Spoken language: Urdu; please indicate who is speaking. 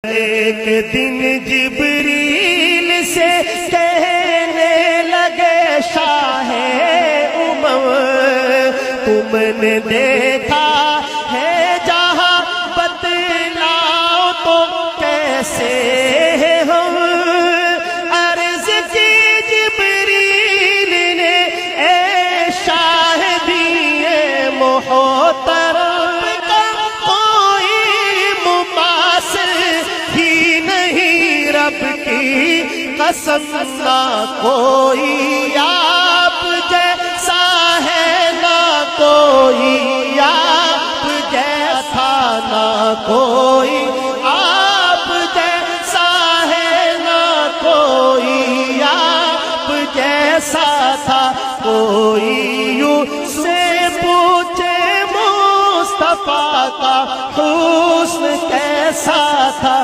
Speaker 1: ایک دن جبریل سے کہنے لگے شاہ امم، تم نے دیکھا ہے جہاں بتلاؤ تو کیسے ہم؟ عرض کی جبریل نے اے شاہدی محترم کا کوئی مماثل ہی نہیں، رب کی قسم نہ کوئی آپ جیسا ہے، نہ کوئی آپ جیسا، نہ کوئی آپ جیسا ہے، نہ کوئی آپ جیسا تھا۔ کوئی یوں سے پوچھے مصطفیٰ کا حسن کیسا تھا؟